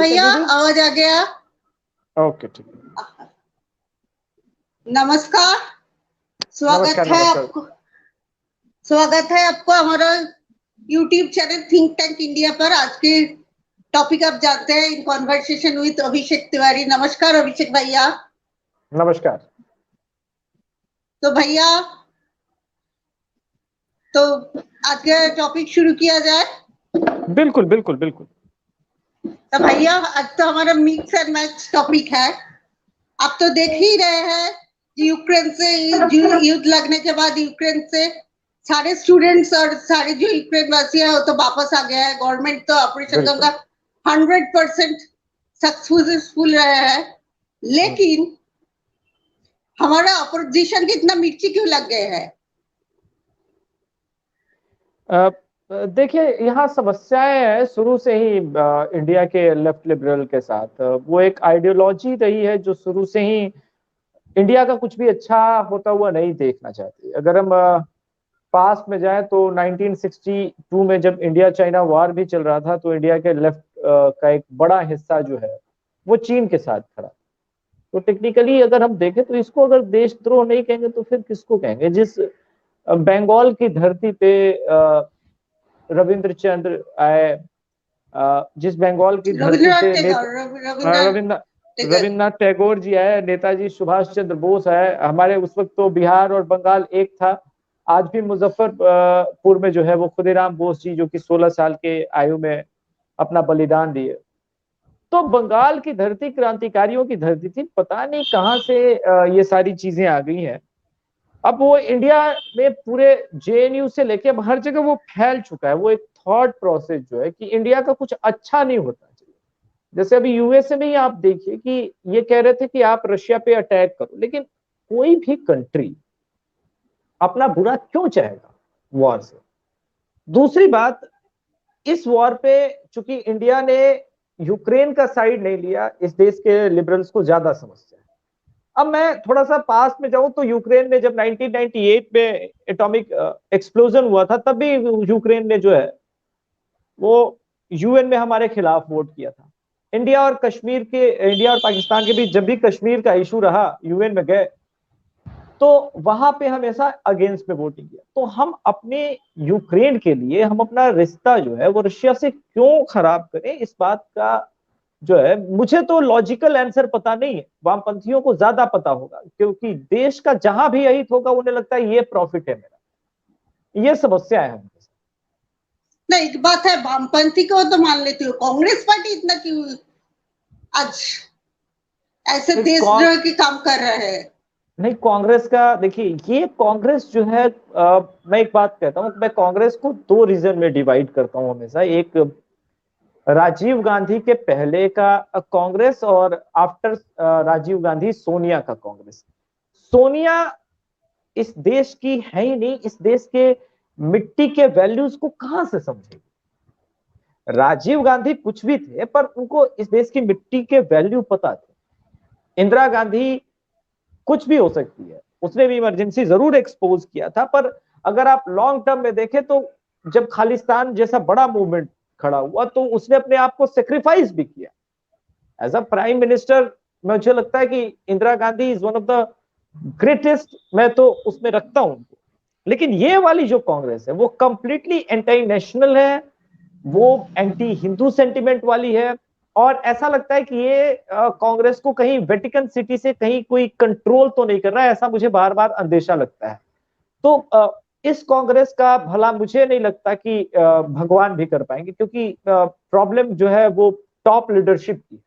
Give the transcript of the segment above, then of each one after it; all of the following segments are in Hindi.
भैया, दीदी? आवाज आ गया? ओके, ठीक है। नमस्कार। स्वागत नमस्कार, है नमस्कार। आपको। स्वागत है आपको हमारा YouTube channel think tank India पर। आज के टॉपिक आप जानते हैं, in conversation with Abhishek Tiwari. नमस्कार अभिषेक भैया। नमस्कार। तो भैया, तो आज का टॉपिक शुरू किया जाए। बिल्कुल बिल्कुल बिल्कुल। तो भैया, आज तो हमारा मिक्स एंड मैच टॉपिक है। आप तो देख ही रहे हैं, यूक्रेन से युद्ध लगने के बाद यूक्रेन से सारे स्टूडेंट्स और सारे जो यूक्रेन वासी है वो तो वापस आ गया है। गवर्नमेंट तो ऑपरेशन बिल्कुल। गंगा 100% सक्सेसफुल रहा है। लेकिन हमारा अपोजिशन की इतना मिर्ची क्यों लग गए हैं? देखिए, यहाँ समस्याएं है शुरू से ही इंडिया के लेफ्ट लिबरल के साथ। वो एक आइडियोलॉजी रही है जो शुरू से ही इंडिया का कुछ भी अच्छा होता हुआ नहीं देखना चाहती। अगर हम पास में जाए तो 1962 में जब इंडिया चाइना वॉर भी चल रहा था तो इंडिया के लेफ्ट का एक बड़ा हिस्सा जो है वो चीन के साथ खड़ा। तो टेक्निकली अगर हम देखें तो इसको अगर देशद्रोह नहीं कहेंगे तो फिर किसको कहेंगे? जिस बंगाल की धरती पे रविंद्र चंद्र आए, जिस बंगाल की धरती रविंद्रनाथ पे टैगोर रविन्द्र टैगोर। रविन्द्रनाथ टैगोर जी आए, नेताजी सुभाष चंद्र बोस आए। हमारे उस वक्त तो बिहार और बंगाल एक था। आज भी मुजफ्फरपुर में जो है वो खुदीराम बोस जी, जो कि 16 साल के आयु में अपना बलिदान दिए। तो बंगाल की धरती क्रांतिकारियों की धरती थी। पता नहीं कहां से ये सारी चीजें आ गई हैं। अब वो इंडिया में पूरे जेएनयू से लेके अब हर जगह वो फैल चुका है। वो एक थॉट प्रोसेस जो है कि इंडिया का कुछ अच्छा नहीं होता चाहिए। जैसे अभी यूएसए में ही आप देखिए कि ये कह रहे थे कि आप रशिया पे अटैक करो, लेकिन कोई भी कंट्री अपना बुरा क्यों चाहेगा वॉर से? दूसरी बात, इस वॉर पे चूंकि इंडिया ने यूक्रेन का साइड नहीं लिया, इस देश के लिबरल्स को ज्यादा समस्या है। अब मैं थोड़ा सा पास में जाऊं तो यूक्रेन में जब 1998 में एटॉमिक एक्सप्लोजन हुआ था तब भी यूक्रेन ने जो है वो यूएन में हमारे खिलाफ वोट किया था। इंडिया और पाकिस्तान के बीच जब भी कश्मीर का इशू रहा, यूएन में गए तो वहां पे हमेशा अगेंस्ट में वोटिंग किया। तो हम अपने यूक्रेन के लिए हम अपना रिश्ता जो है वो रशिया से क्यों खराब करें? इस बात का जो है मुझे तो लॉजिकल आंसर पता नहीं है, वामपंथियों को ज्यादा पता होगा, क्योंकि देश का जहां भी अहित होगा उन्हें लगता है ये प्रॉफिट है मेरा। ये समस्या है उनके साथ। नहीं, एक बात है, वामपंथी को तो मान लेती हूँ, कांग्रेस पार्टी इतना क्यों आज ऐसे नहीं, देशद्रोह के काम कर रहे हैं? नहीं, कांग्रेस का देखिए, ये कांग्रेस जो है मैं एक बात कहता हूँ, मैं कांग्रेस को दो रीजन में डिवाइड करता हूँ हमेशा। एक राजीव गांधी के पहले का कांग्रेस और आफ्टर राजीव गांधी सोनिया का कांग्रेस। सोनिया इस देश की है ही नहीं, इस देश के मिट्टी के वैल्यूज को कहां से समझेगी? राजीव गांधी कुछ भी थे पर उनको इस देश की मिट्टी के वैल्यू पता थे। इंदिरा गांधी कुछ भी हो सकती है, उसने भी इमरजेंसी जरूर एक्सपोज किया था, पर अगर आप लॉन्ग टर्म में देखें तो जब खालिस्तान जैसा बड़ा मूवमेंट खड़ा हुआ तो उसने अपने आप को सेक्रीफाइस भी किया। एज अ प्राइम मिनिस्टर मुझे लगता है कि Indira Gandhi is one of the greatest, मैं तो उसमें रखता हूं उनको। लेकिन ये वाली जो कांग्रेस है वो कंप्लीटली एंटी नेशनल है, वो एंटी हिंदू सेंटिमेंट वाली है। और ऐसा लगता है कि ये कांग्रेस को कहीं वेटिकन सिटी से कहीं कोई कंट्रोल तो नहीं कर रहा है, ऐसा मुझे बार बार अंदेशा लगता है। तो इस कांग्रेस का भला मुझे नहीं लगता कि भगवान भी कर पाएंगे, क्योंकि प्रॉब्लम जो है वो टॉप लीडरशिप की।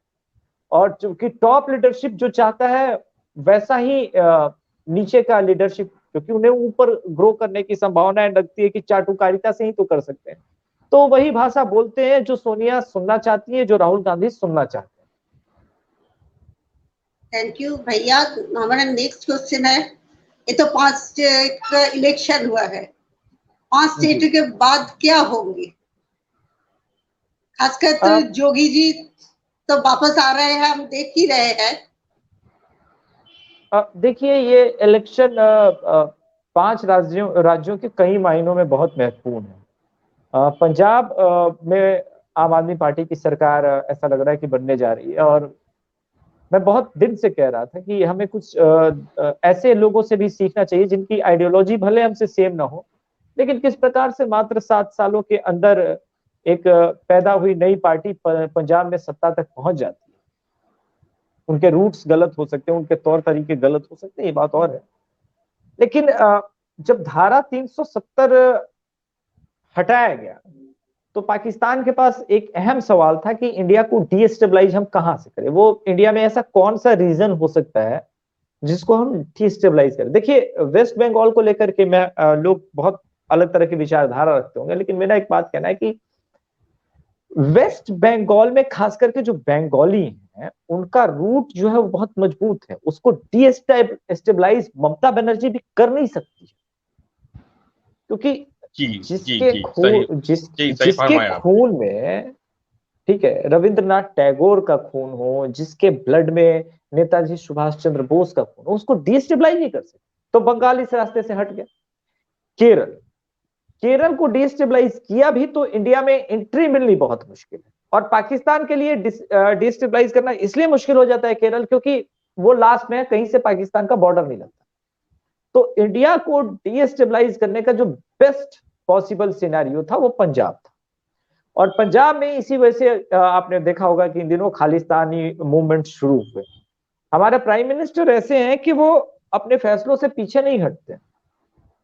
और क्योंकि टॉप लीडरशिप जो चाहता है वैसा ही नीचे का लीडरशिप, क्योंकि उन्हें ऊपर ग्रो करने की संभावना लगती है कि चाटुकारिता से ही तो कर सकते हैं। तो वही भाषा बोलते हैं जो सोनिया सुनना चाहती है, जो राहुल गांधी सुनना चाहते हैं। थैंक यू भैया। हमारा नेक्स्ट क्वेश्चन है, ये तो 5 स्टेट का इलेक्शन हुआ है, 5 स्टेट जी। के बाद क्या होंगे? खासकर तो जोगी जी तो वापस आ रहे हैं, हम देख ही रहे हैं। देखिए, ये इलेक्शन 5 राज्यों राज्यों के कई मायनों में बहुत महत्वपूर्ण है। पंजाब में आम आदमी पार्टी की सरकार ऐसा लग रहा है कि बनने जा रही है। और मैं बहुत दिन से कह रहा था कि हमें कुछ ऐसे लोगों से भी सीखना चाहिए जिनकी आइडियोलॉजी भले हमसे सेम ना हो, लेकिन किस प्रकार से मात्र 7 सालों के अंदर एक पैदा हुई नई पार्टी पंजाब में सत्ता तक पहुंच जाती है। उनके रूट्स गलत हो सकते हैं, उनके तौर तरीके गलत हो सकते हैं, ये बात और है। लेकिन जब धारा 370 हटाया गया तो पाकिस्तान के पास एक अहम सवाल था कि इंडिया को डीस्टेबलाइज हम कहां से करें। वो इंडिया में ऐसा कौन सा रीजन हो सकता है जिसको हम डीस्टेबलाइज करें। देखिए, वेस्ट बंगाल को लेकर के मैं लोग बहुत अलग तरह की विचारधारा रखते होंगे, लेकिन मेरा एक बात कहना है कि वेस्ट बंगाल में खास करके जो बंगाली हैं उनका रूट जो है वो बहुत मजबूत है। उसको डीस्टेबलाइज ममता बनर्जी भी कर नहीं सकती, क्योंकि जी जिसके जी खून सही जिसके फरमाया। खून में, ठीक है, रविंद्रनाथ टैगोर का खून हो, जिसके ब्लड में नेताजी सुभाष चंद्र बोस का खून हो, उसको डीस्टेबलाइज नहीं कर सकते। तो बंगाल इस रास्ते से हट गया। केरल को डीस्टेबलाइज किया भी तो इंडिया में एंट्री मिलनी बहुत मुश्किल है। और पाकिस्तान के लिए डीस्टेबलाइज करना इसलिए मुश्किल हो जाता है केरल, क्योंकि वो लास्ट में कहीं से पाकिस्तान का बॉर्डर नहीं लगता। तो इंडिया को डीस्टेबलाइज करने का जो बेस्ट पॉसिबल सिनेरियो था वो पंजाब था। और पंजाब में इसी वजह से आपने देखा होगा कि इन दिनों खालिस्तानी मूवमेंट शुरू हुए। हमारे प्राइम मिनिस्टर ऐसे हैं कि वो अपने फैसलों से पीछे नहीं हटते,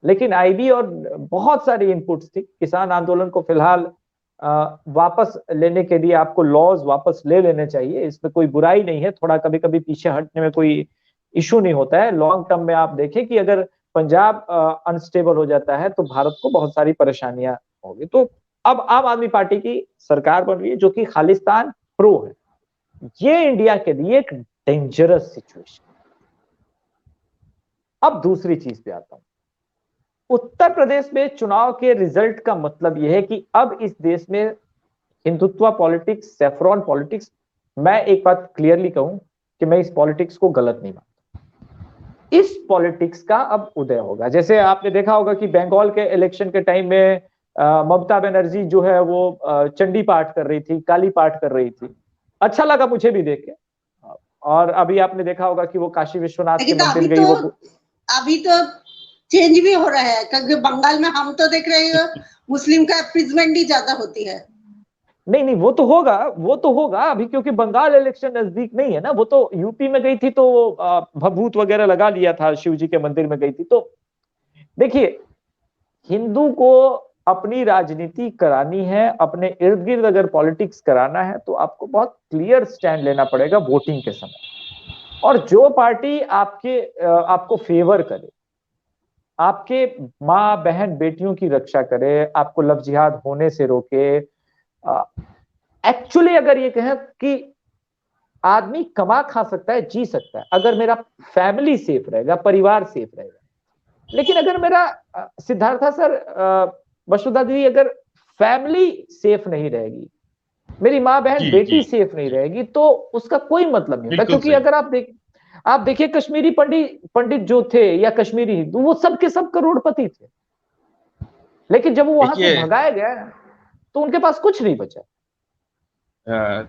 लेकिन आईबी और बहुत सारी इनपुट्स थी। किसान आंदोलन को फिलहाल वापस लेने के लिए आपको लॉज वापस ले लेने चाहिए, इसमें कोई बुराई नहीं है, थोड़ा कभी कभी पीछे हटने में कोई इशू नहीं होता है। लॉन्ग टर्म में आप देखें कि अगर पंजाब अनस्टेबल हो जाता है तो भारत को बहुत सारी परेशानियां होगी। तो अब आम आदमी पार्टी की सरकार बन रही है जो कि खालिस्तान प्रो है। ये इंडिया के लिए एक डेंजरस सिचुएशन। अब दूसरी चीज पे आता हूं। उत्तर प्रदेश में चुनाव के रिजल्ट का मतलब यह है कि अब इस देश में हिंदुत्व पॉलिटिक्स, सेफ्रॉन पॉलिटिक्स, मैं एक बात क्लियरली कहूं कि मैं इस पॉलिटिक्स को गलत नहीं मानता। इस पॉलिटिक्स का अब उदय होगा। जैसे आपने देखा होगा कि बंगाल के इलेक्शन के टाइम में ममता बनर्जी जो है वो चंडी पाठ कर रही थी, काली पाठ कर रही थी। अच्छा लगा मुझे भी देख के। और अभी आपने देखा होगा कि वो काशी विश्वनाथ के मंदिर गई। वो अभी तो चेंज भी हो रहा है, क्योंकि बंगाल में हम तो देख रहे हैं मुस्लिम का अपीजमेंट ही ज्यादा होती है। नहीं, वो तो होगा अभी, क्योंकि बंगाल इलेक्शन नजदीक नहीं है ना। वो तो यूपी में गई थी तो भभूत वगैरह लगा लिया था, शिव जी के मंदिर में गई थी। तो देखिए, हिंदू को अपनी राजनीति करानी है, अपने इर्द गिर्द अगर पॉलिटिक्स कराना है तो आपको बहुत क्लियर स्टैंड लेना पड़ेगा वोटिंग के समय। और जो पार्टी आपको फेवर करे, आपके माँ बहन बेटियों की रक्षा करे, आपको लव जिहाद होने से रोके, एक्चुअली अगर ये कहें कि आदमी कमा खा सकता है, जी सकता है, अगर मेरा फैमिली सेफ रहेगा, परिवार सेफ रहेगा। लेकिन अगर मेरा सिद्धार्था सर, वसुधा दीदी, अगर फैमिली सेफ नहीं रहेगी, मेरी माँ बहन बेटी सेफ नहीं रहेगी, तो उसका कोई मतलब नहीं होता। क्योंकि अगर आप देखिए कश्मीरी पंडित जो थे या कश्मीरी हिंदू, वो सब के सब करोड़पति थे, लेकिन जब वो वहां से भगाए गए तो उनके पास कुछ नहीं बचा।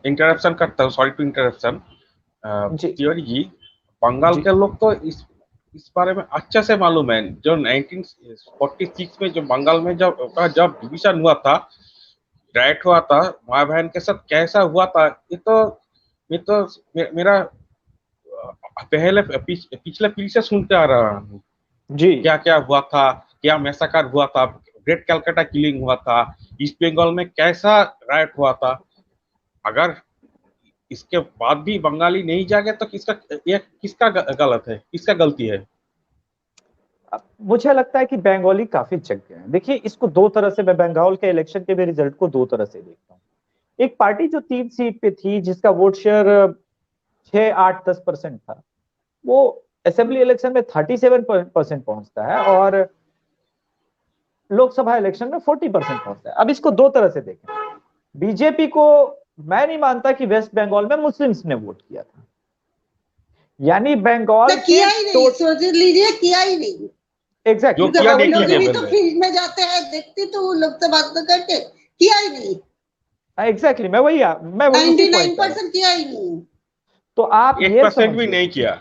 इंटरप्शन करता हूँ, sorry to interruption. Tiwari ji, Bengal के लोग तो इस बारे में अच्छे से मालूम है। जो 1946 में जो बंगाल में जब डिवीजन हुआ था, राइट हुआ था, माँ बहन के साथ कैसा हुआ था, ये तो मेरा पिछले पीढ़ी से सुनते आ रहा हूँ जी। क्या क्या हुआ था, क्या मैसाकर हुआ था, ग्रेट कैलकाटा किलिंग हुआ था, ईस्ट बंगाल में कैसा राइट हुआ था। अगर इसके बाद भी बंगाली नहीं जागे तो किसका गलत है, किसका गलती है? मुझे लगता है कि बंगाली काफी जग गए हैं। देखिए, इसको दो तरह से, मैं बंगाल के इलेक्शन के भी रिजल्ट को दो तरह से देखता हूँ। एक पार्टी जो 3 सीट पे थी, जिसका वोट शेयर 6, 8, 10% था, वो असेंबली इलेक्शन में 37% पहुंचता है और लोकसभा इलेक्शन में 40% पहुंचता है। अब इसको दो तरह से देखें। बीजेपी को मैं नहीं मानता कि वेस्ट बंगाल में मुस्लिम्स ने वोट किया था, यानी बंगाल किया ही नहीं, सोच लीजिए किया ही नहीं। एग्जैक्टली, लोग भी तो फील्ड में जाते हैं, देखते तो लोग से बात तो करके किया ही नहीं। एग्जैक्टली मैं वही 99% किया ही नहीं, तो आप 1% भी नहीं किया,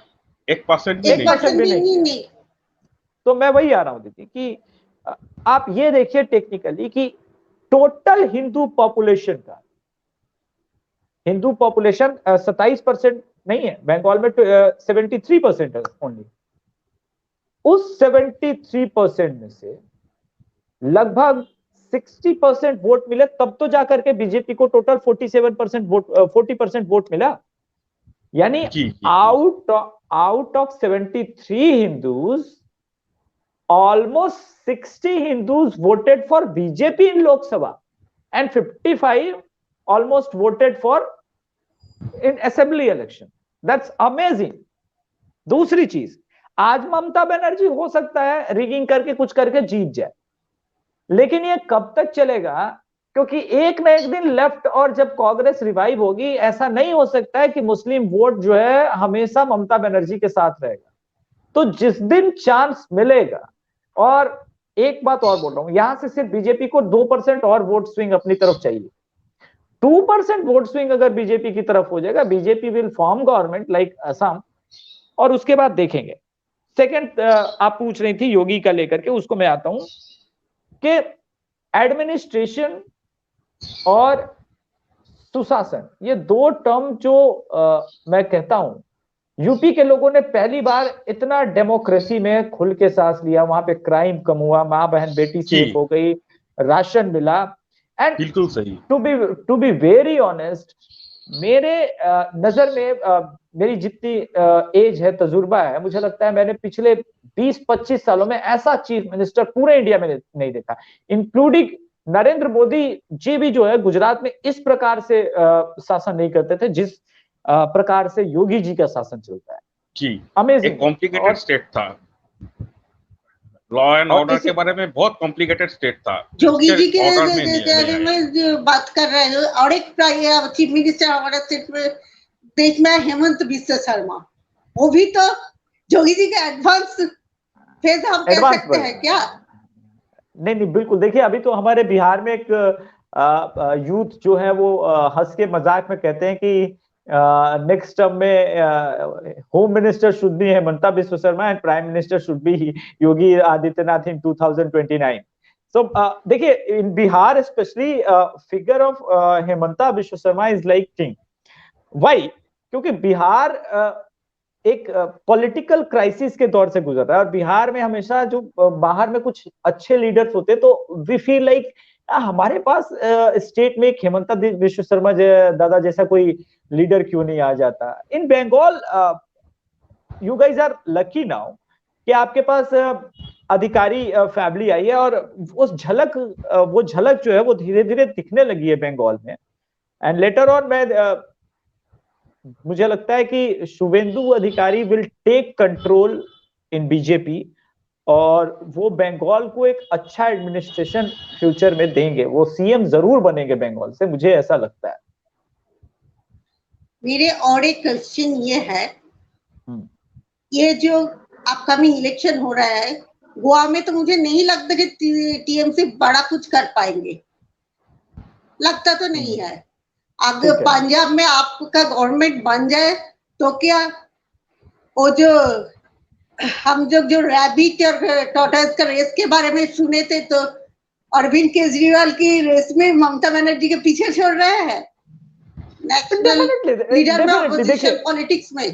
1% भी 1% भी नहीं। तो मैं वही आ रहा हूँ दीदी कि आप ये देखिए टेक्निकली कि टोटल हिंदू पॉपुलेशन का, हिंदू पॉपुलेशन 27% नहीं है बंगाल में, 73% है ओनली। उस 73% में से लगभग 60% वोट मिले, तब तो जाकर के बीजेपी को टोटल 47% वोट, 40% वोट मिला। यानी out of 73 Hindus, almost 60 Hindus voted for BJP in Lok Sabha and 55 almost voted for in assembly election. That's amazing. दूसरी चीज, आज ममता बनर्जी हो सकता है रिगिंग करके कुछ करके जीत जाए, लेकिन ये कब तक चलेगा? क्योंकि एक ना एक दिन लेफ्ट और जब कांग्रेस रिवाइव होगी, ऐसा नहीं हो सकता है कि मुस्लिम वोट जो है हमेशा ममता बनर्जी के साथ रहेगा। तो जिस दिन चांस मिलेगा, और एक बात और बोल रहा हूं, यहां से सिर्फ बीजेपी को 2% और वोट स्विंग अपनी तरफ चाहिए। 2% वोट स्विंग अगर बीजेपी की तरफ हो जाएगा, BJP will form government like Assam, और उसके बाद देखेंगे। सेकंड, आप पूछ रही थी योगी का लेकर के, उसको मैं आता हूं कि एडमिनिस्ट्रेशन और सुशासन, ये दो टर्म जो मैं कहता हूं, यूपी के लोगों ने पहली बार इतना डेमोक्रेसी में खुल के सांस लिया, वहां पे क्राइम कम हुआ, माँ बहन बेटी सेफ हो गई, राशन मिला। एंड बिल्कुल सही, टू बी वेरी ऑनेस्ट, मेरे नजर में मेरी जितनी एज है, तजुर्बा है, मुझे लगता है मैंने पिछले 20-25 सालों में ऐसा चीफ मिनिस्टर पूरे इंडिया में नहीं देखा, इंक्लूडिंग नरेंद्र मोदी जी भी जो है गुजरात में इस प्रकार से शासन नहीं करते थे जिस प्रकार से योगी जी का शासन चलता है जी। अमेजिंग। एक कॉम्प्लिकेटेड स्टेट था, लॉ एंड ऑर्डर के बारे में बहुत कॉम्प्लिकेटेड स्टेट था। योगी जी के बारे में जो बात कर रहे हो, और एक चीफ मिनिस्टर हमारे स्टेट में देश में हेमंत बिस्वा शर्मा, वो भी तो योगी जी के एडवांस फेज हम कह सकते हैं क्या? नहीं, बिल्कुल। देखिए, अभी तो हमारे बिहार में एक यूथ जो है वो हंस के मजाक में कहते हैं कि नेक्स्ट टर्म में home minister should be Himanta Biswa Sarma and prime minister should be Yogi Adityanath in 2029। So देखिए, in Bihar specially figure of Himanta Biswa Sarma is like king. Why? क्योंकि बिहार एक पॉलिटिकल क्राइसिस के दौर से गुजर रहा है, और बिहार में हमेशा जो बाहर में कुछ अच्छे लीडर्स होते हैं, तो वी फील लाइक हमारे पास स्टेट में एक हेमंता बिस्वा शर्मा दादा जैसा कोई लीडर क्यों नहीं आ जाता। In Bengal you guys are lucky now कि आपके पास अधिकारी फैमिली आई है, और वो झलक जो है वो धीरे धीरे दिखने लगी है बंगाल में। एंड लेटर ऑन मुझे लगता है कि Shubhendu Adhikari will take control in BJP, और वो बंगाल को एक अच्छा एडमिनिस्ट्रेशन फ्यूचर में देंगे, वो सीएम जरूर बनेंगे बंगाल से, मुझे ऐसा लगता है। मेरे और एक क्वेश्चन ये है, ये जो अपकमिंग इलेक्शन हो रहा है गोवा में, तो मुझे नहीं लगता कि टीएमसी बड़ा कुछ कर पाएंगे, लगता तो नहीं है। अगर पंजाब में आपका गवर्नमेंट बन जाए तो क्या वो जो हम जो रैबिट और टॉर्टोइज का रेस के बारे में सुने थे, तो अरविंद केजरीवाल की रेस में ममता बनर्जी के पीछे छोड़ रहे हैं नेशनल लीडर में, ऑपोजिशन पॉलिटिक्स में।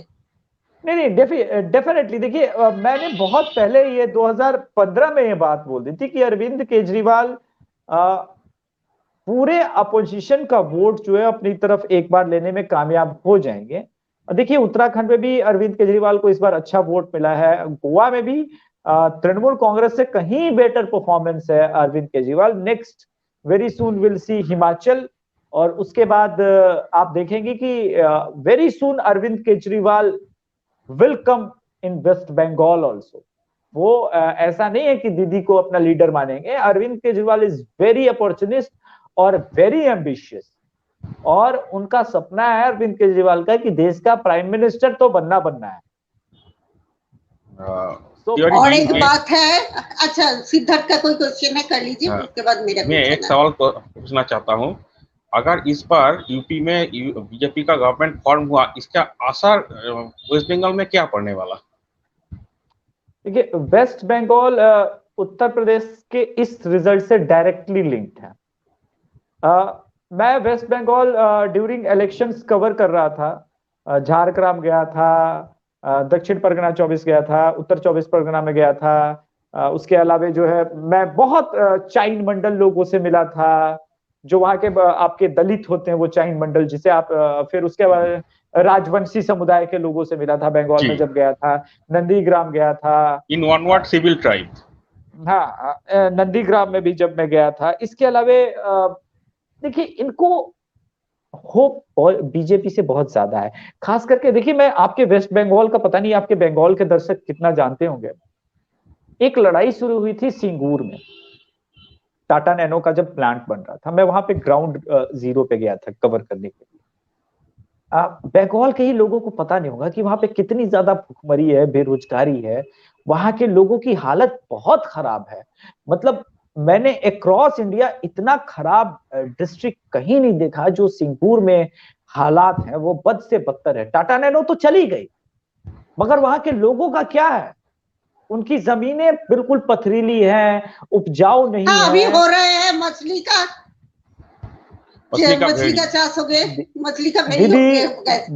नहीं, डेफिनेटली। देखिए, मैंने बहुत पहले ये 2015 में ये बात बोल दी थी कि अरविंद केजरीवाल पूरे अपोजिशन का वोट जो है अपनी तरफ एक बार लेने में कामयाब हो जाएंगे। देखिए, उत्तराखंड में भी अरविंद केजरीवाल को इस बार अच्छा वोट मिला है, गोवा में भी तृणमूल कांग्रेस से कहीं बेटर परफॉर्मेंस है Arvind Kejriwal. Next very soon will see Himachal, और उसके बाद आप देखेंगे कि very soon Arvind Kejriwal will come in West Bengal also. वो ऐसा नहीं है कि दीदी को अपना लीडर मानेंगे। Arvind Kejriwal is very opportunist और वेरी एम्बिशियस, और उनका सपना है अरविंद केजरीवाल का कि देश का प्राइम मिनिस्टर तो बनना है। और एक बात है, अच्छा सिद्धार्थ का कोई क्वेश्चन है कर लीजिए, उसके बाद मेरा मैं एक सवाल पूछना चाहता हूँ। अगर इस बार यूपी में बीजेपी का गवर्नमेंट फॉर्म हुआ, इसका असर वेस्ट बंगाल में क्या पड़ने वाला? देखिए, वेस्ट बंगाल उत्तर प्रदेश के इस रिजल्ट से डायरेक्टली लिंक्ड है। मैं West Bengal during elections cover कर रहा था। झारग्राम गया था, दक्षिण परगना 24 गया था, उत्तर 24 परगना में गया था। उसके अलावा जो है मैं बहुत चाइन मंडल लोगों से मिला था, जो वहां के आपके दलित होते हैं, वो चाइन मंडल जिसे आप फिर उसके बाद राजवंशी समुदाय के लोगों से मिला था बंगाल में जब गया था। नंदीग्राम गया था, in one word civil tribe. हाँ, नंदीग्राम में भी जब मैं गया था। इसके अलावा देखिए, इनको होप बीजेपी से बहुत ज्यादा है। खास करके देखिए, मैं आपके वेस्ट बंगाल का पता नहीं आपके बंगाल के दर्शक कितना जानते होंगे। एक लड़ाई शुरू हुई थी सिंगूर में, टाटा नैनो का जब प्लांट बन रहा था। मैं वहां पे ग्राउंड जीरो पे गया था कवर करने के लिए। बंगाल के ही लोगों को पता नहीं होगा कि वहां पे कितनी ज्यादा भुखमरी है, बेरोजगारी है। वहां के लोगों की हालत बहुत खराब है। मतलब मैंने अक्रॉस इंडिया इतना खराब डिस्ट्रिक्ट कहीं नहीं देखा। जो सिंगूर में हालात है वो बद से बदतर है। टाटा नैनो तो चली गई, मगर वहां के लोगों का क्या है? उनकी जमीनें बिल्कुल पथरीली हैं, उपजाऊ नहीं हाँ, अभी है। हो रहे हैं मछली का चाष हो गए, मछली का भेड़ी हो गए।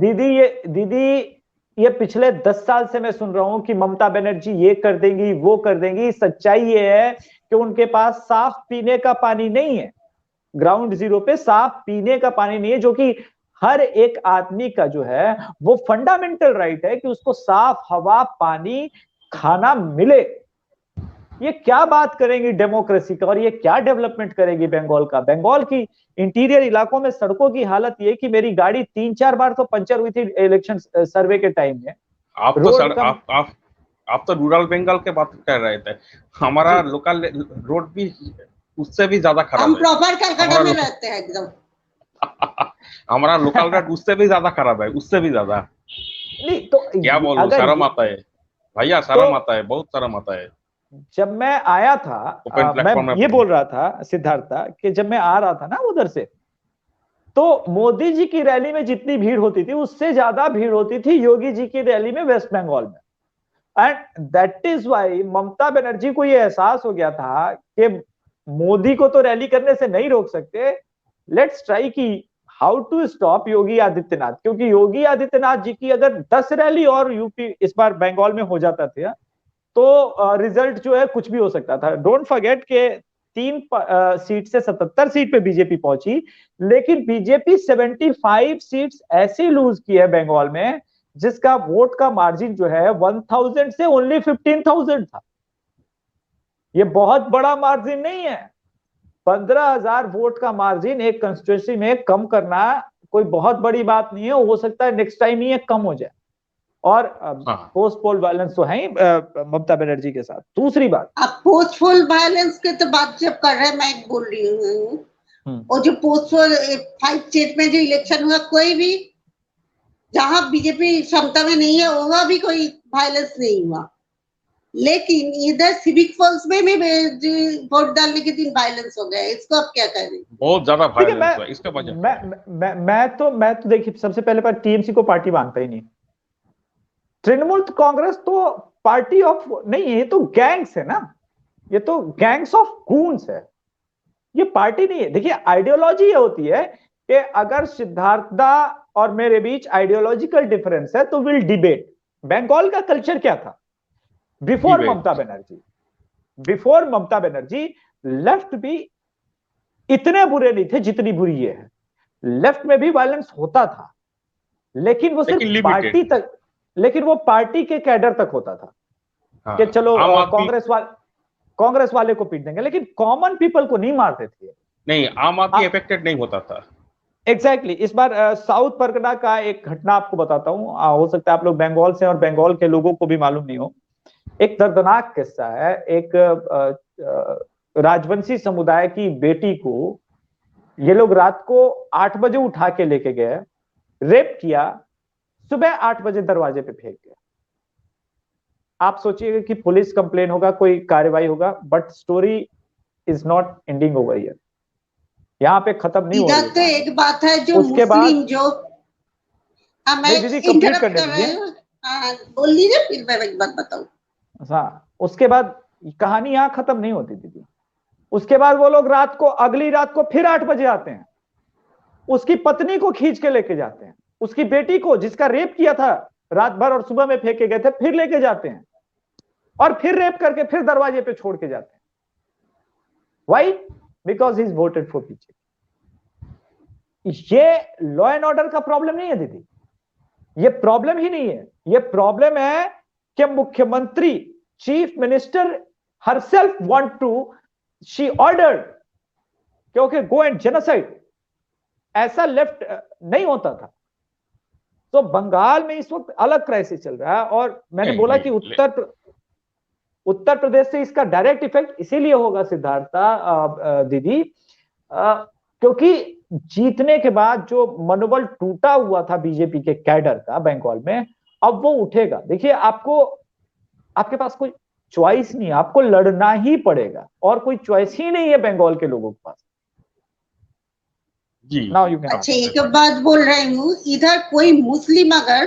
दीदी, ये पिछले 10 साल से मैं सुन रहा हूं कि ममता बनर्जी ये कर देंगी, वो कर देंगी। सच्चाई ये है कि उनके पास साफ पीने का पानी नहीं है। ग्राउंड जीरो पे साफ पीने का पानी नहीं है, जो कि हर एक आदमी का जो है वो फंडामेंटल राइट है कि उसको साफ हवा, पानी, खाना मिले। ये क्या बात करेंगी डेमोक्रेसी का, और ये क्या डेवलपमेंट करेगी बंगाल का? बंगाल की इंटीरियर इलाकों में सड़कों की हालत ये कि मेरी गाड़ी 3-4 बार तो पंचर हुई थी इलेक्शन सर्वे के टाइम में। आप तो सर आप तो रूरल बंगाल के बात कर रहे थे। हमारा लोकल रोड भी उससे भी ज्यादा खराब है। हम प्रॉपर कलकत्ता में रहते हैं एकदम। हमारा लोकल रोड उससे भी ज्यादा खराब है, उससे भी ज्यादा। नहीं तो क्या बोलूं, शर्म आता है भैया, शर्म आता है, बहुत शर्म आता है। जब मैं आया था, मैं ये बोल रहा था सिद्धार्था कि जब मैं आ रहा था ना उधर से, तो मोदी जी की रैली में जितनी भीड़ होती थी उससे ज्यादा भीड़ होती थी योगी जी की रैली में वेस्ट बंगाल में। And that is why Mamata Banerjee को ये एहसास हो गया था कि मोदी को तो रैली करने से नहीं रोक सकते, लेट्स ट्राई की how to stop Yogi Adityanath. क्योंकि योगी आदित्यनाथ जी की अगर 10 रैली और यूपी इस बार बंगाल में हो जाता था तो रिजल्ट जो है कुछ भी हो सकता था। डोंट फॉरगेट के 3 सीट से 77 सीट पे बीजेपी पहुंची, लेकिन बीजेपी 75 सीट्स ऐसे लूज की है बंगाल में जिसका वोट का मार्जिन जो है 1000 से ओनली 15,000 था। ये बहुत बड़ा मार्जिन नहीं है। 15,000 वोट का मार्जिन एक कंस्टिट्यूंसी में कम करना कोई बहुत बड़ी बात नहीं है। हो सकता है नेक्स्ट टाइम ही ये कम हो जाए। और पोस्ट पोल वायलेंस तो है ही ममता बनर्जी के साथ। दूसरी बात, आप पोस्ट पोल वायलेंस के तो बात जब कर रहे हैं, मैं बोल रही हूँ और जो पोस्ट पोल 5 स्टेट में जो इलेक्शन हुआ, कोई भी जहां बीजेपी क्षमता में नहीं है वहां भी कोई वायलेंस नहीं हुआ। लेकिन इधर सिविक फॉल्स में भी वोट डालने के दिन वायलेंस हो गया। इसको आप क्या कह रहे हैं? बहुत ज्यादा वायलेंस हुआ इसके वजह। मैं तो देखिए, सबसे पहले बार टीएमसी को पार्टी मानता ही नहीं। तृणमूल कांग्रेस तो पार्टी ऑफ नहीं है, ये तो गैंग्स है ना। ये तो गैंग्स ऑफ गूंस है, ये पार्टी नहीं है। देखिए, आइडियोलॉजी ये होती है कि अगर सिद्धार्था और मेरे बीच आइडियोलॉजिकल डिफरेंस है तो विल डिबेट। बंगाल का कल्चर क्या था बिफोर ममता बनर्जी? लेफ्ट भी इतने बुरे नहीं थे जितनी बुरी ये है। लेफ्ट में भी वायलेंस होता था, लेकिन वो सिर्फ पार्टी तक, लेकिन वो पार्टी के कैडर तक होता था कि चलो कांग्रेस वाले को पीट देंगे, लेकिन कॉमन पीपल को नहीं मारते थे। नहीं, आम आदमी अफेक्टेड नहीं होता था। एग्जैक्टली इस बार साउथ परगना का एक घटना आपको बताता हूं। हो सकता है आप लोग बंगाल से और बंगाल के लोगों को भी मालूम नहीं हो। एक दर्दनाक किस्सा है। एक राजवंशी समुदाय की बेटी को ये लोग रात को 8 बजे उठा के लेके गए, रेप किया, सुबह 8 बजे दरवाजे पे फेंक गया। आप सोचिएगा कि पुलिस कंप्लेन होगा, कोई कार्रवाई होगा, but story is not ending over here. यहाँ पे खत्म नहीं हो रही इधर तो है। एक बात है जो उसके बाद मुस्लिम जो मैं नहीं दीदी, कंप्लीट इंटरप्ट करने कर रही दीजिए। हूँ। हाँ, बोल लीजिए फिर मैं एक बात बताऊं। हाँ, उसके बाद कहानी यहाँ खत्म नहीं होती दीदी। उसके बाद वो लोग रात को, अगली रात को फिर 8 बजे आते हैं, उसकी पत्नी को खींच के लेके जाते हैं, उसकी बेटी को जिसका रेप किया था रात भर और सुबह में फेंके गए थे, फिर लेके जाते हैं और फिर रेप करके फिर दरवाजे पे छोड़ के जाते हैं। Why? Because he is voted for BJP. ये लॉ एंड ऑर्डर का प्रॉब्लम नहीं है दीदी, ये प्रॉब्लम ही नहीं है। ये प्रॉब्लम है कि मुख्यमंत्री, chief minister herself want to, she ordered क्योंकि गो एंड जेनोसाइड। ऐसा लेफ्ट नहीं होता था। तो बंगाल में इस वक्त अलग क्राइसिस चल रहा है, और मैंने बोला कि उत्तर प्रदेश से इसका डायरेक्ट इफेक्ट इसीलिए होगा सिद्धार्था दीदी, क्योंकि जीतने के बाद जो मनोबल टूटा हुआ था बीजेपी के कैडर का बंगाल में, अब वो उठेगा। देखिए, आपके पास कोई चॉइस नहीं है, आपको लड़ना ही पड़ेगा, और कोई चॉइस ही नहीं है बंगाल के लोगों के पास। जी। अच्छा, एक बात बोल रही हूँ, इधर कोई मुस्लिम अगर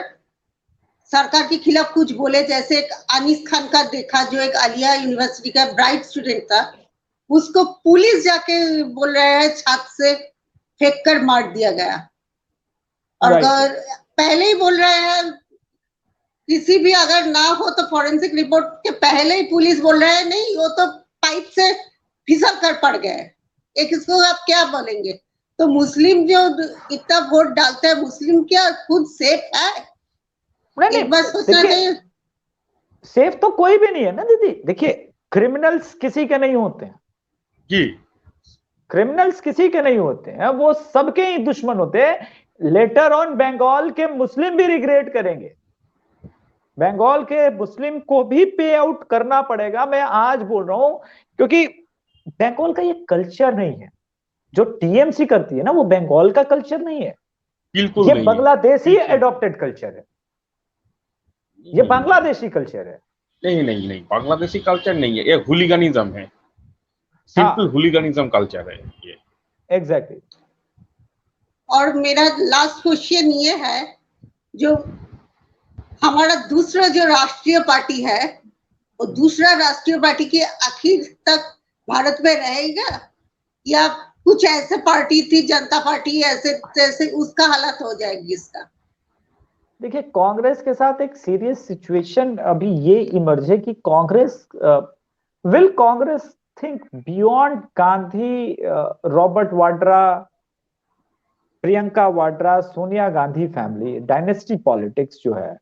सरकार के खिलाफ कुछ बोले, जैसे एक अनीस खान का देखा जो एक आलिया यूनिवर्सिटी का ब्राइट स्टूडेंट था, उसको पुलिस जाके बोल रहे हैं छत से फेंक कर मार दिया गया। और अगर पहले ही बोल रहे हैं किसी भी अगर ना हो तो फॉरेंसिक रिपोर्ट के पहले ही पुलिस बोल रहे हैं नहीं, वो तो पाइप से फिसल कर पड़ गए। एक इसको आप क्या बोलेंगे? तो मुस्लिम जो इतना वोट डालते हैं, मुस्लिम क्या खुद सेफ है? एक बार सोचना चाहिए। सेफ तो कोई भी नहीं है ना दीदी। देखिए, क्रिमिनल्स किसी के नहीं होते हैं जी, क्रिमिनल्स किसी के नहीं होते हैं, वो सबके ही दुश्मन होते हैं। लेटर ऑन बंगाल के मुस्लिम भी रिग्रेट करेंगे, बंगाल के मुस्लिम को भी पे आउट करना पड़ेगा। मैं आज बोल रहा हूं क्योंकि बंगाल का ये कल्चर नहीं है जो टीएमसी करती है ना, वो बंगाल का कल्चर नहीं है, बिल्कुल ये नहीं, बांग्लादेशी एडॉप्टेड कल्चर है, ये बांग्लादेशी कल्चर है। नहीं, बांग्लादेशी कल्चर नहीं है, ये हुलिगनिज्म है, सिंपल हुलिगनिज्म कल्चर है ये। एग्जैक्टली। और मेरा लास्ट क्वेश्चन ये है, जो हमारा दूसरा जो राष्ट्रीय पार्टी है, वो दूसरा राष्ट्रीय पार्टी के आखिर तक भारत में रहेगा, या कुछ ऐसे पार्टी थी जनता पार्टी ऐसे जैसे उसका हालत हो जाएगी इसका? देखिए, कांग्रेस के साथ एक सीरियस सिचुएशन अभी ये इमर्ज है कि Congress think beyond Gandhi, Robert Vadra, Priyanka Vadra, Sonia Gandhi family, dynasty politics जो है,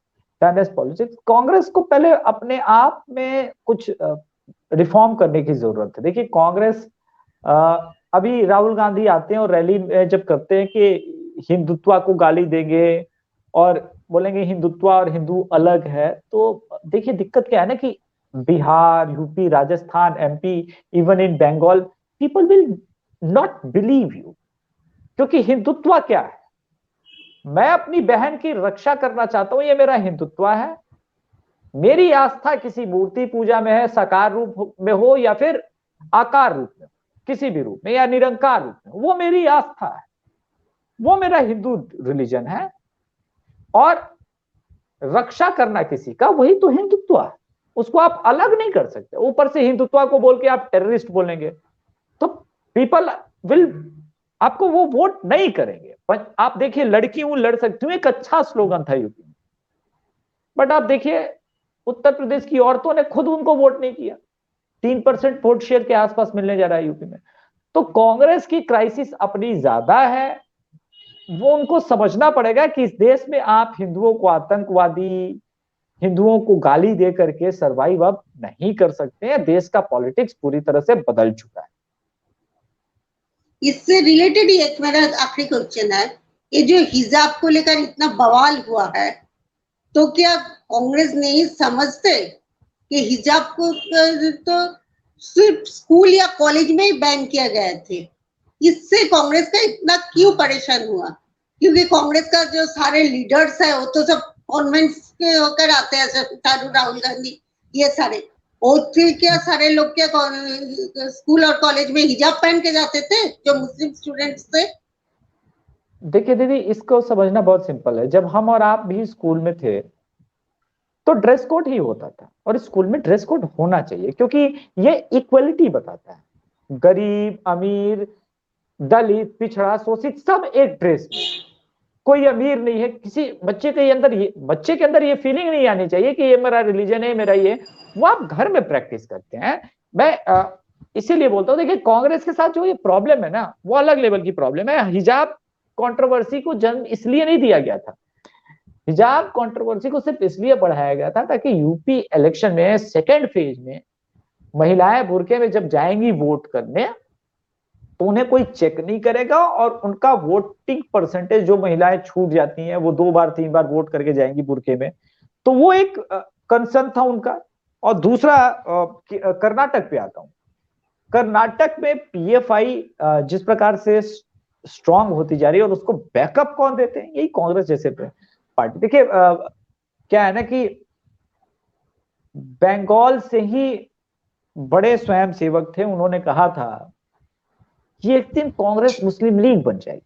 डायनेस्टी पॉलिटिक्स, कांग्रेस को पहले अपने आप में कुछ रिफॉर्म करने की जरूरत है। देखिए, कांग्रेस अभी राहुल गांधी आते हैं और रैली में जब करते हैं कि हिंदुत्व को गाली देंगे और बोलेंगे हिंदुत्व और हिंदू अलग है, तो देखिए दिक्कत क्या है ना कि Bihar, UP, Rajasthan, MP, even in Bengal, people will not believe you, क्योंकि हिंदुत्व क्या है? मैं अपनी बहन की रक्षा करना चाहता हूं, ये मेरा हिंदुत्व है। मेरी आस्था किसी मूर्ति पूजा में है, साकार रूप में हो या फिर आकार रूप में, किसी भी रूप में या निरंकार रूप में, वो मेरी आस्था है, वो मेरा हिंदू रिलीजन है। और रक्षा करना किसी का, वही तो हिंदुत्व है, उसको आप अलग नहीं कर सकते। ऊपर से हिंदुत्व को बोल के आप टेररिस्ट बोलेंगे तो पीपल विल, आपको वो वोट नहीं करेंगे। आप देखिए, लड़की हूं लड़ सकती हूं, एक अच्छा स्लोगन था यूपी में, बट आप देखिए उत्तर प्रदेश की औरतों ने खुद उनको वोट नहीं किया। 3% वोट शेयर के आसपास मिलने जा रहा है यूपी में। तो कांग्रेस की क्राइसिस अपनी ज्यादा है, वो उनको समझना पड़ेगा कि इस देश में आप हिंदुओं को आतंकवादी, हिंदुओं को गाली दे करके सरवाइव अब नहीं कर सकते हैं। देश का पॉलिटिक्स पूरी तरह से बदल चुका है। इससे रिलेटेड ही एक मेरा आखिरी क्वेश्चन है, ये जो हिजाब को लेकर इतना बवाल हुआ है, तो क्या कांग्रेस नहीं समझते कि हिजाब को तो सिर्फ स्कूल या कॉलेज में ही बैन किया गए थे? इससे कांग्रेस का इतना क्यों परेशान हुआ? क्योंकि कांग्रेस का जो सारे लीडर्स है वो तो सब कॉन्वेंट्स के होकर आते हैं, राहुल गांधी, ये सारे और फिर क्या सारे लोग क्या स्कूल और कॉलेज में हिजाब पहन के जाते थे जो मुस्लिम स्टूडेंट्स थे? देखिए दीदी, इसको समझना बहुत सिंपल है। जब हम और आप भी स्कूल में थे तो ड्रेस कोड ही होता था, और स्कूल में ड्रेस कोड होना चाहिए, क्योंकि ये इक्वलिटी बताता है। गरीब, अमीर, दलित, पिछड़ा, शोषित सब एक ड्रेस में। कोई अमीर नहीं है। किसी बच्चे के अंदर ये फीलिंग नहीं आनी चाहिए कि ये मेरा रिलीजन है, मेरा ये। वो आप घर में प्रैक्टिस करते हैं। मैं इसीलिए बोलता हूँ, देखिए कांग्रेस के साथ जो ये प्रॉब्लम है ना, वो अलग लेवल की प्रॉब्लम है। हिजाब कंट्रोवर्सी को जन्म इसलिए नहीं दिया गया था। हिजाब कंट्रोवर्सी को सिर्फ इसलिए बढ़ाया गया था ताकि यूपी इलेक्शन में सेकेंड फेज में महिलाएं बुरके में जब जाएंगी वोट करने तो उन्हें कोई चेक नहीं करेगा, और उनका वोटिंग परसेंटेज, जो महिलाएं छूट जाती हैं वो 2 बार 3 बार वोट करके जाएंगी बुरके में, तो वो एक कंसर्न था उनका। और दूसरा, कर्नाटक पे आता हूं। कर्नाटक में पीएफआई जिस प्रकार से स्ट्रांग होती जा रही है, और उसको बैकअप कौन देते हैं? यही कांग्रेस जैसे पार्टी। देखिए क्या है ना कि बंगाल से ही बड़े स्वयंसेवक थे, उन्होंने कहा था कि एक दिन कांग्रेस मुस्लिम लीग बन जाएगी।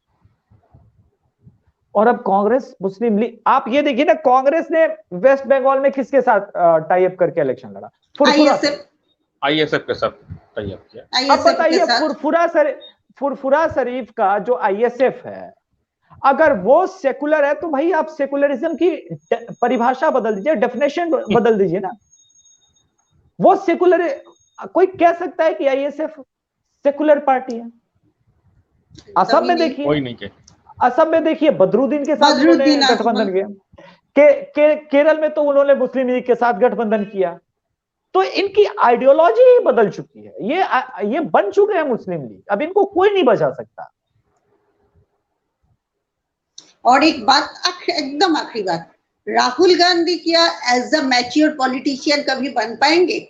और अब कांग्रेस मुस्लिम लीग, आप ये देखिए ना, कांग्रेस ने वेस्ट बंगाल में किसके साथ टाई अप करके इलेक्शन लड़ा? आईएसएफ के साथ टाई अप किया। अब बताइए, फुरफुरा शरीफ का जो आईएसएफ है, अगर वो सेकुलर है तो भाई आप सेकुलरिज्म की परिभाषा बदल दीजिए, डेफिनेशन बदल दीजिए ना। वो सेकुलर, कोई कह सकता है कि आईएसएफ सेकुलर पार्टी है? असम में देखिए, कोई नहीं के असम में देखिए बदरुद्दीन के साथ उन्होंने गठबंधन किया। केरल में तो उन्होंने मुस्लिम लीग के साथ गठबंधन किया। तो इनकी आइडियोलॉजी ही बदल चुकी है। ये बन चुके हैं मुस्लिम लीग, अब इनको कोई नहीं बचा सकता। और एक बात, एकदम आखिरी बात, राहुल गांधी क्या एज अ मैच्योर पॉलिटिशियन कभी बन पाएंगे?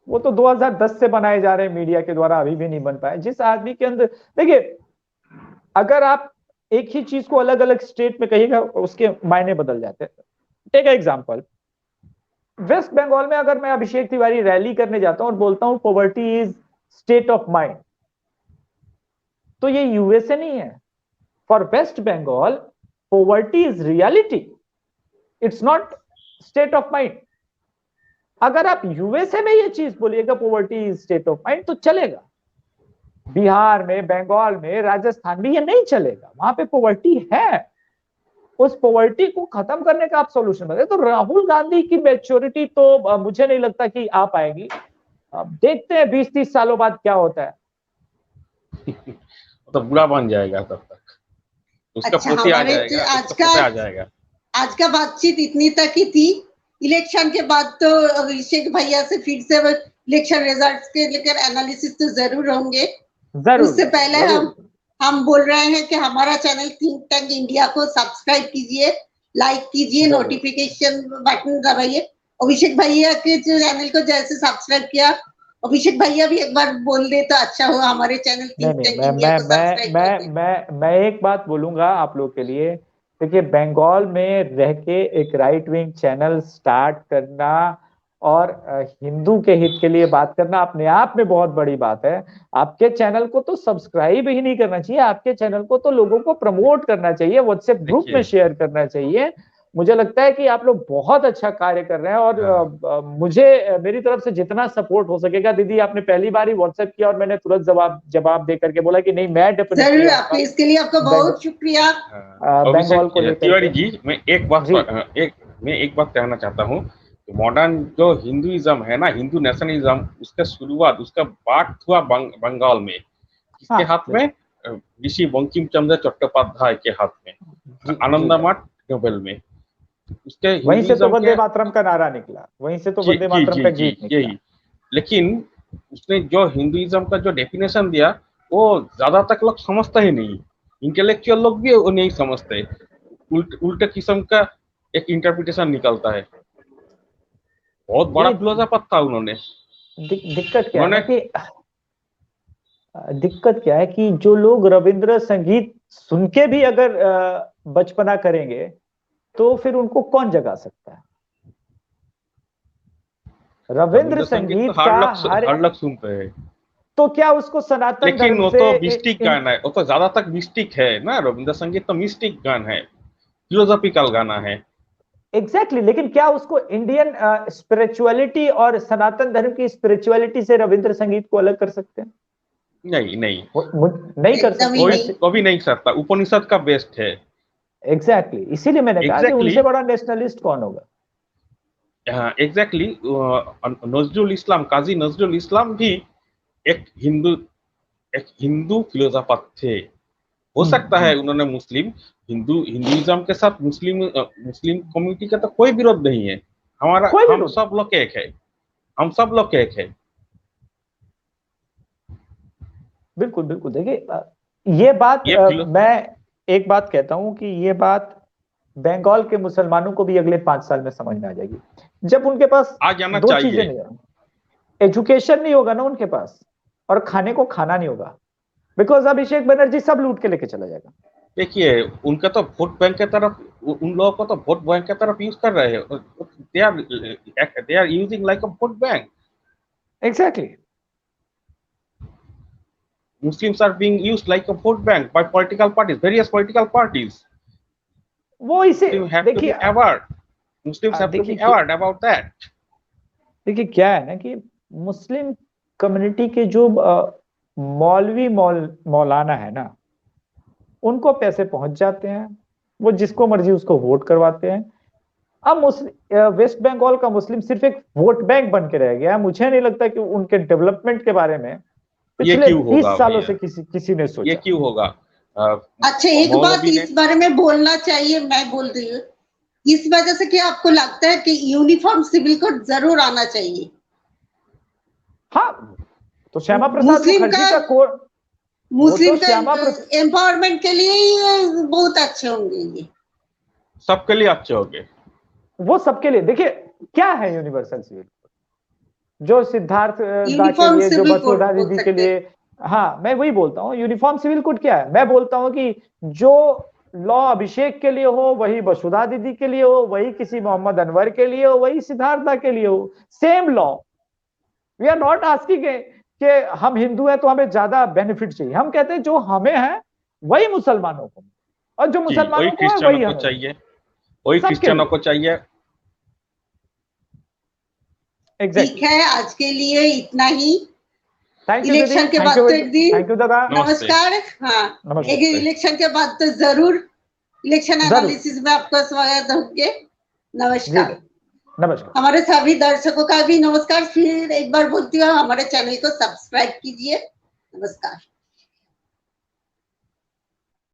वो तो 2010 से बनाए जा रहे हैं मीडिया के द्वारा, अभी भी नहीं बन पाए। जिस आदमी के अंदर, देखिए, अगर आप एक ही चीज को अलग अलग स्टेट में कहिएगा उसके मायने बदल जाते हैं। टेक एग्जांपल, वेस्ट बंगाल में अगर मैं अभिषेक तिवारी रैली करने जाता हूं और बोलता हूं poverty is state of mind, तो ये यूएसए नहीं है। For West Bengal poverty is reality, it's not state of mind. अगर आप यूएसए में ये चीज बोलिएगा poverty is state of mind तो चलेगा। बिहार में, बंगाल में, राजस्थान में ये नहीं चलेगा। वहां पे पॉवर्टी है, उस पॉवर्टी को खत्म करने का आप सॉल्यूशन बताए। तो राहुल गांधी की मैच्योरिटी तो मुझे नहीं लगता कि आ पाएगी। अब देखते हैं 20-30 सालों बाद क्या होता है। तो बुरा बन जाएगा तब तक, उसका पोते आ जाएगा, आ जाएगा। आज का बातचीत इतनी तक ही थी। इलेक्शन के बाद तो अभिषेक भैया से फिर से इलेक्शन रिजल्ट्स के लेकर एनालिसिस तो जरूर होंगे। उससे पहले हम बोल रहे हैं कि हमारा चैनल थिंक टैंक इंडिया को सब्सक्राइब कीजिए, लाइक कीजिए, नोटिफिकेशन बटन दबाइए। अभिषेक भैया के चैनल को जैसे सब्सक्राइब किया, अभिषेक भैया भी एक बार बोल दे तो अच्छा हो, हमारे चैनल थिंक टैंक इंडिया को सब्सक्राइब। मैं एक बात बोलूंगा आप लोग के लिए। देखिए, बंगाल में रह के एक राइट विंग चैनल स्टार्ट करना और हिंदू के हित के लिए बात करना अपने आप में बहुत बड़ी बात है। आपके चैनल को तो सब्सक्राइब ही नहीं करना चाहिए, आपके चैनल को तो लोगों को प्रमोट करना चाहिए, व्हाट्सएप ग्रुप में शेयर करना चाहिए। मुझे लगता है कि आप लोग बहुत अच्छा कार्य कर रहे हैं, और मुझे मेरी तरफ से जितना सपोर्ट हो सकेगा। दीदी, आपने पहली बार ही व्हाट्सएप किया और मैंने तुरंत जवाब दे करके बोला कि नहीं, मैं डेफिनेटली आपको, इसके लिए आपका बहुत शुक्रिया। बंगाल को लेकर तिवारी जी, मैं एक बात कहना चाहता हूँ। मॉडर्न जो हिंदुइज्म है ना, हिंदू नेशनलिज्म, उसका शुरुआत, उसका बात हुआ बंगाल में। किसके हाथ में? ऋषि बंकिम चंद्र चट्टोपाध्याय के हाथ में, आनंदमठ नोबेल में। उसके वहीं से तो वंदे मातरम का नारा निकला, वहीं से तो वंदे मातरम का गीत निकला। यही, लेकिन उसने जो हिंदुइज्म का जो डेफिनेशन दिया, वो ज्यादातर लोग समझता ही नहीं। इंटेलेक्चुअल लोग भी वो नहीं समझते, उल्टे किस्म का एक इंटरप्रिटेशन निकलता है। बहुत बड़ा फिलोसोफर था उन्होंने। दिक्कत क्या है कि जो लोग रविंद्र संगीत सुन के भी अगर बचपना करेंगे तो फिर उनको कौन जगा सकता है? रविंद्र संगीत तो हर लोग सुनते हैं, तो क्या उसको सनातन लेकिन धर्म वो से तो मिस्टिक गाना है, वो तो ज्यादा तक मिस्टिक है ना। रविंद्र संगीत तो मिस्टिक गाना है, फिलोसॉफिकल गाना है। एग्जैक्टली लेकिन क्या उसको इंडियन स्पिरिचुअलिटी और सनातन धर्म की स्पिरिचुअलिटी से रविंद्र संगीत को अलग कर सकते हैं? नहीं नहीं, नहीं कर एकदम सकते। ही कोई नहीं। कभी नहीं सकता। उपनिषद का बेस्ट है। एग्जैक्टली इसीलिए मैंने कहा कि एग्जैक्टली उनसे बड़ा नेशनलिस्ट कौन होगा। एग्जैक्टली नजरुल इस्लाम, काजी नजरुल इस्लाम भी एक हिंदू फिलोसोफर थे। हो सकता है उन्होंने हिंदुइज्म के साथ मुस्लिम कम्युनिटी का तो कोई विरोध नहीं है। कोई हम विरोध। सब लोग एक है, हम सब लोग एक है। बिल्कुल बिल्कुल देखिए ये बात मैं एक बात कहता हूं कि ये बात बंगाल के मुसलमानों को भी अगले 5 साल में समझ में आ जाएगी, जब उनके पास आ जाना दो चीजें चाहिए। नहीं होंगी। एजुकेशन नहीं होगा ना उनके पास, और खाने को खाना नहीं होगा, बिकॉज अभिषेक बनर्जी सब लूट के लेके चला जाएगा। देखिए, उनका तो वोट बैंक के तरफ, उन लोगों को तो वोट बैंक के तरफ यूज कर रहे हैं। They are using like a vote bank. Exactly Muslims are being used like a vote bank by political parties, various political parties. वो इसे Muslims have to be देखिए aware. Muslims have to be aware about that. देखिए क्या है ना कि मुस्लिम कम्युनिटी के जो मौलाना है ना, उनको पैसे पहुंच जाते हैं, वो जिसको मर्जी उसको वोट करवाते हैं। अब वेस्ट बंगाल का मुस्लिम सिर्फ एक वोट बैंक बन के रह गया है। मुझे नहीं लगता कि उनके डेवलपमेंट के बारे में ये पिछले क्यों 20 होगा सालों भैया? से किसी ने सोचा। ये क्यों होगा? अच्छा, एक बात इस बारे में बोलना चाहिए, मैं बोल रही हूँ, इस वजह से क्या आपको लगता है कि यूनिफॉर्म सिविल कोड जरूर आना चाहिए? हाँ, तो श्यामा प्रसाद मुखर्जी का कोड, मुस्लिम का एम्पावरमेंट के लिए ही बहुत अच्छे होंगे ये, सबके लिए अच्छे होंगे। वो सबके लिए। देखिए क्या है यूनिवर्सल सिविल कोड, जो सिद्धार्थ दा के लिए, जो वसुधा दीदी के लिए। हाँ, मैं वही बोलता हूँ, यूनिफॉर्म सिविल कोड क्या है। मैं बोलता हूँ कि जो लॉ अभिषेक के लिए हो, वही वसुधा दीदी के लिए हो, वही किसी मोहम्मद अनवर के लिए हो, वही सिद्धार्थ दा के लिए हो, same law. We are not asking कि हम हिंदू हैं तो हमें ज्यादा बेनिफिट चाहिए। हम कहते हैं जो हमें है वही मुसलमानों को, और जो मुसलमानों को है वही हमें चाहिए, वही क्रिश्चियनों को चाहिए। ठीक है, आज के लिए इतना ही। थैंक यू इलेक्शन के बाद तो एक दिन, थैंक यू दादा, नमस्कार। हाँ, एक इलेक्शन के बाद तो जरूर इलेक्शन एनालिसिस में आपका स्वागत होंगे। नमस्कार। नमस्कार। हमारे सभी दर्शकों का भी नमस्कार। फिर एक बार बोलती हूँ, हमारे चैनल को सब्सक्राइब कीजिए। नमस्कार।